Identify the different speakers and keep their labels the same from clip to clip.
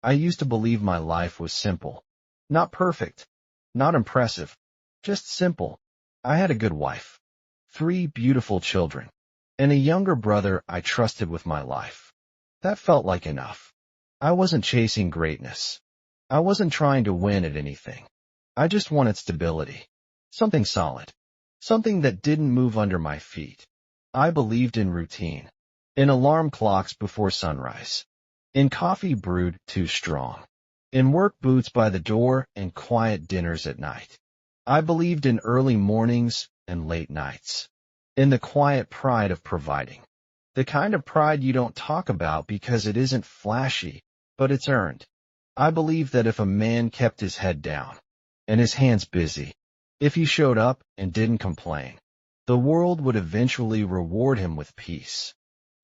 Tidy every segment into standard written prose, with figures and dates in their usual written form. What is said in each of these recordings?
Speaker 1: I used to believe my life was simple. Not perfect. Not impressive. Just simple. I had a good wife. 3 beautiful children. And a younger brother I trusted with my life. That felt like enough. I wasn't chasing greatness. I wasn't trying to win at anything. I just wanted stability. Something solid. Something that didn't move under my feet. I believed in routine. In alarm clocks before sunrise. In coffee brewed too strong. In work boots by the door and quiet dinners at night. I believed in early mornings and late nights. In the quiet pride of providing. The kind of pride you don't talk about because it isn't flashy, but it's earned. I believed that if a man kept his head down and his hands busy, if he showed up and didn't complain, the world would eventually reward him with peace.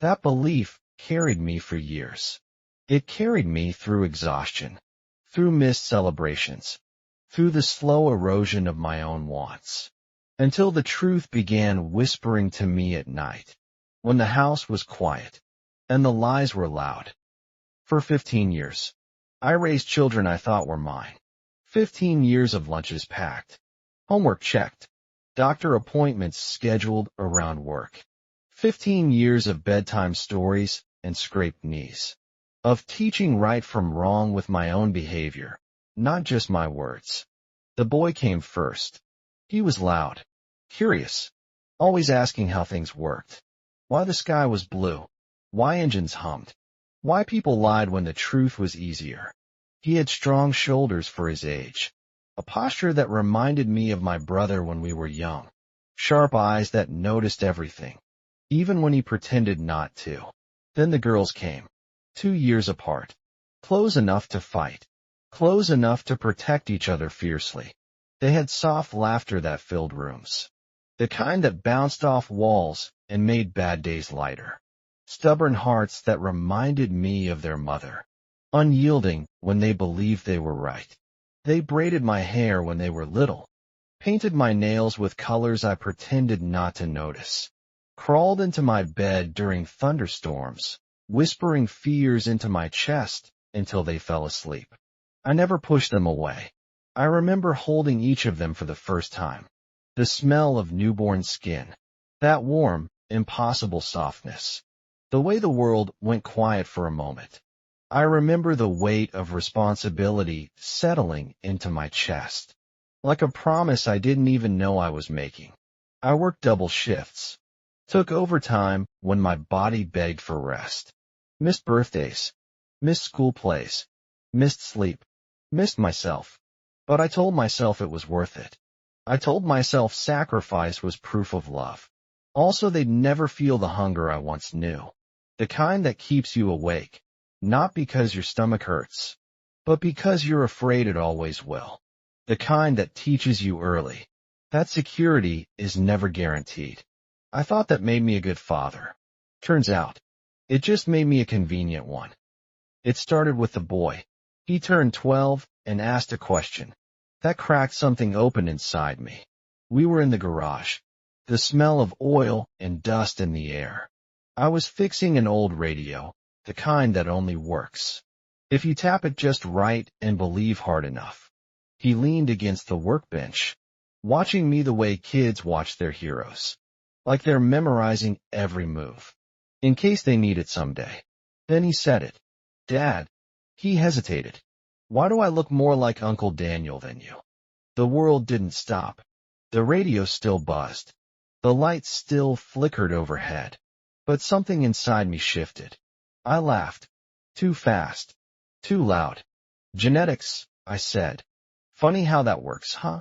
Speaker 1: That belief carried me for years. It carried me through exhaustion, through missed celebrations, through the slow erosion of my own wants, until the truth began whispering to me at night, when the house was quiet and the lies were loud. For 15 years, I raised children I thought were mine. 15 years of lunches packed, homework checked, doctor appointments scheduled around work. 15 years of bedtime stories and scraped knees. Of teaching right from wrong with my own behavior, not just my words. The boy came first. He was loud, curious, always asking how things worked, why the sky was blue, why engines hummed, why people lied when the truth was easier. He had strong shoulders for his age, a posture that reminded me of my brother when we were young, sharp eyes that noticed everything, even when he pretended not to. Then the girls came. 2 years apart. Close enough to fight. Close enough to protect each other fiercely. They had soft laughter that filled rooms. The kind that bounced off walls and made bad days lighter. Stubborn hearts that reminded me of their mother. Unyielding when they believed they were right. They braided my hair when they were little. Painted my nails with colors I pretended not to notice. Crawled into my bed during thunderstorms, whispering fears into my chest until they fell asleep. I never pushed them away. I remember holding each of them for the first time. The smell of newborn skin. That warm, impossible softness. The way the world went quiet for a moment. I remember the weight of responsibility settling into my chest. Like a promise I didn't even know I was making. I worked double shifts. Took overtime when my body begged for rest. Missed birthdays. Missed school plays. Missed sleep. Missed myself. But I told myself it was worth it. I told myself sacrifice was proof of love. Also, they'd never feel the hunger I once knew. The kind that keeps you awake. Not because your stomach hurts, but because you're afraid it always will. The kind that teaches you early. That security is never guaranteed. I thought that made me a good father. Turns out, it just made me a convenient one. It started with the boy. He turned 12 and asked a question. That cracked something open inside me. We were in the garage. The smell of oil and dust in the air. I was fixing an old radio, the kind that only works if you tap it just right and believe hard enough. He leaned against the workbench, watching me the way kids watch their heroes, like they're memorizing every move, in case they need it someday. Then he said it. Dad. He hesitated. Why do I look more like Uncle Daniel than you? The world didn't stop. The radio still buzzed. The lights still flickered overhead. But something inside me shifted. I laughed. Too fast. Too loud. Genetics, I said. Funny how that works, huh?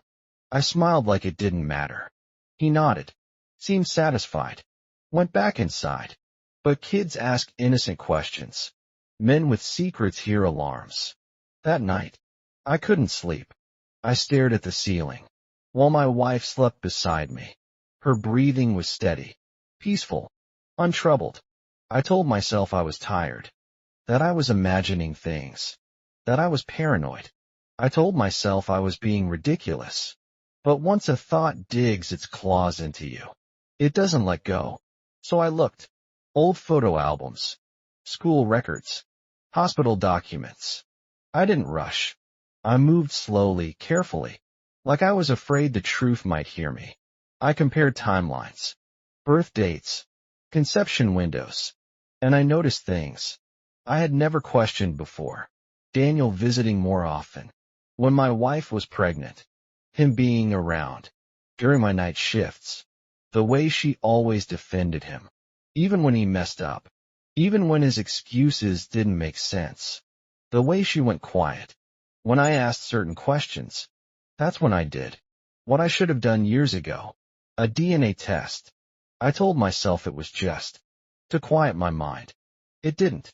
Speaker 1: I smiled like it didn't matter. He nodded. Seemed satisfied. Went back inside. But kids ask innocent questions. Men with secrets hear alarms. That night, I couldn't sleep. I stared at the ceiling, while my wife slept beside me. Her breathing was steady, peaceful, untroubled. I told myself I was tired, that I was imagining things, that I was paranoid. I told myself I was being ridiculous. But once a thought digs its claws into you, it doesn't let go. So I looked. Old photo albums, school records, hospital documents. I didn't rush. I moved slowly, carefully, like I was afraid the truth might hear me. I compared timelines, birth dates, conception windows, and I noticed things I had never questioned before. Daniel visiting more often. When my wife was pregnant, him being around during my night shifts. The way she always defended him, even when he messed up, even when his excuses didn't make sense. The way she went quiet when I asked certain questions. That's when I did what I should have done years ago. A DNA test. I told myself it was just to quiet my mind. It didn't.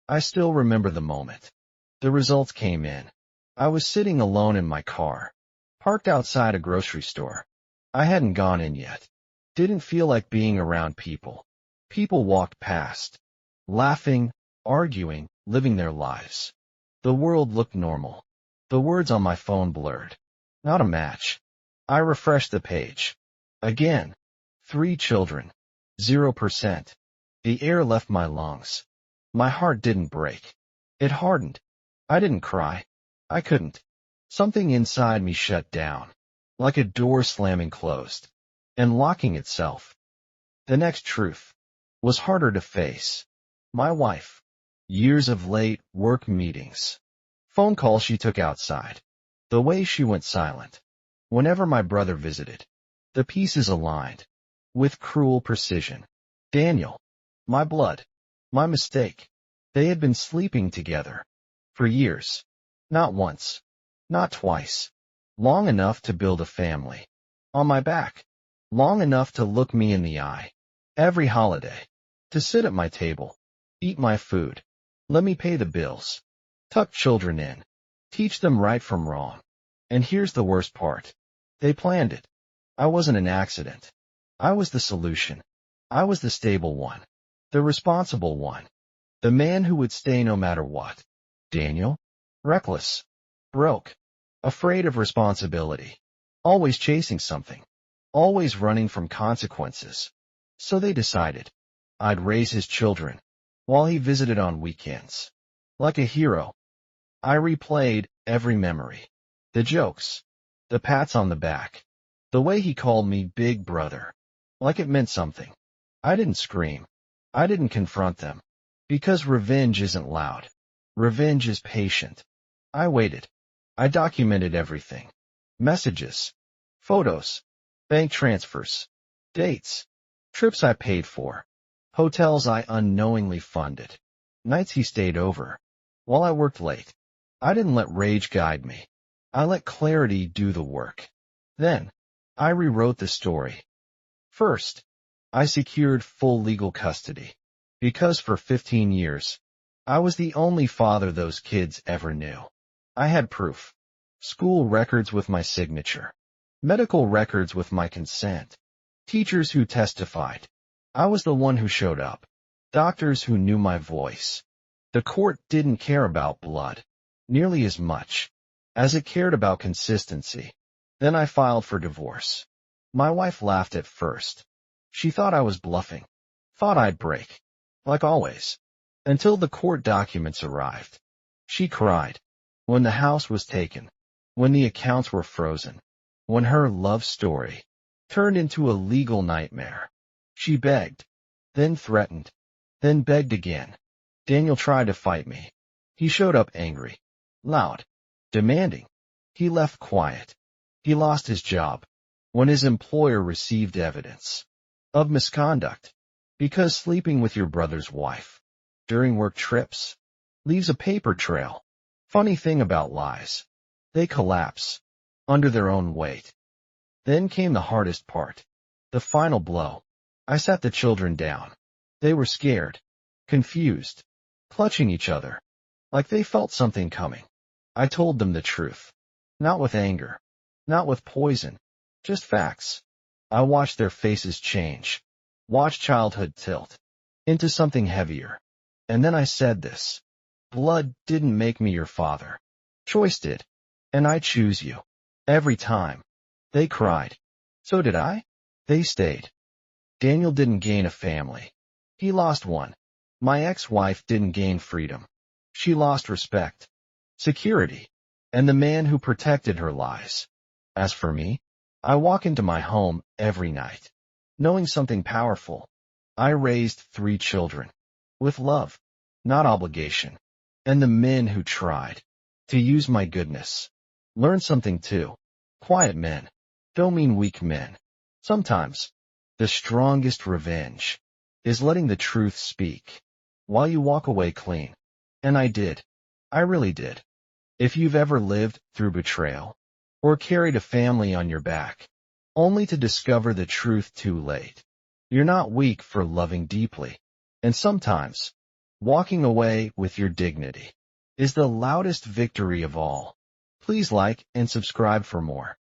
Speaker 1: I still remember the moment. The results came in. I was sitting alone in my car, parked outside a grocery store. I hadn't gone in yet. Didn't feel like being around people. People walked past, laughing, arguing, living their lives. The world looked normal. The words on my phone blurred. Not a match. I refreshed the page. Again. 3 children. 0%. The air left my lungs. My heart didn't break. It hardened. I didn't cry. I couldn't. Something inside me shut down, like a door slamming closed and locking itself. The next truth was harder to face. My wife. Years of late work meetings. Phone calls she took outside. The way she went silent. Whenever my brother visited. The pieces aligned. With cruel precision. Daniel. My blood. My mistake. They had been sleeping together. For years. Not once. Not twice. Long enough to build a family. On my back. Long enough to look me in the eye. Every holiday. To sit at my table. Eat my food. Let me pay the bills. Tuck children in. Teach them right from wrong. And here's the worst part. They planned it. I wasn't an accident. I was the solution. I was the stable one. The responsible one. The man who would stay no matter what. Daniel? Reckless. Broke. Afraid of responsibility. Always chasing something. Always running from consequences. So they decided I'd raise his children while he visited on weekends. Like a hero. I replayed every memory. The jokes. The pats on the back. The way he called me big brother. Like it meant something. I didn't scream. I didn't confront them. Because revenge isn't loud. Revenge is patient. I waited. I documented everything. Messages. Photos. Bank transfers. Dates. Trips I paid for. Hotels I unknowingly funded. Nights he stayed over. While I worked late. I didn't let rage guide me. I let clarity do the work. Then, I rewrote the story. First, I secured full legal custody. Because for 15 years, I was the only father those kids ever knew. I had proof. School records with my signature. Medical records with my consent. Teachers who testified. I was the one who showed up. Doctors who knew my voice. The court didn't care about blood nearly as much as it cared about consistency. Then I filed for divorce. My wife laughed at first. She thought I was bluffing. Thought I'd break. Like always. Until the court documents arrived. She cried. When the house was taken. When the accounts were frozen. When her love story turned into a legal nightmare. She begged. Then threatened. Then begged again. Daniel tried to fight me. He showed up angry. Loud. Demanding. He left quiet. He lost his job. When his employer received evidence of misconduct. Because sleeping with your brother's wife during work trips leaves a paper trail. Funny thing about lies. They collapse under their own weight. Then came the hardest part. The final blow. I sat the children down. They were scared. Confused. Clutching each other. Like they felt something coming. I told them the truth. Not with anger. Not with poison. Just facts. I watched their faces change. Watched childhood tilt into something heavier. And then I said this. Blood didn't make me your father. Choice did. And I choose you. Every time. They cried. So did I. They stayed. Daniel didn't gain a family. He lost one. My ex-wife didn't gain freedom. She lost respect. security, and the man who protected her lies. As for me, I walk into my home every night, knowing something powerful. I raised 3 children, with love, not obligation, and the men who tried to use my goodness. Learn something too. Quiet men don't mean weak men. Sometimes, the strongest revenge is letting the truth speak while you walk away clean. And I did. I really did. If you've ever lived through betrayal, or carried a family on your back, only to discover the truth too late, you're not weak for loving deeply. And sometimes, walking away with your dignity is the loudest victory of all. Please like and subscribe for more.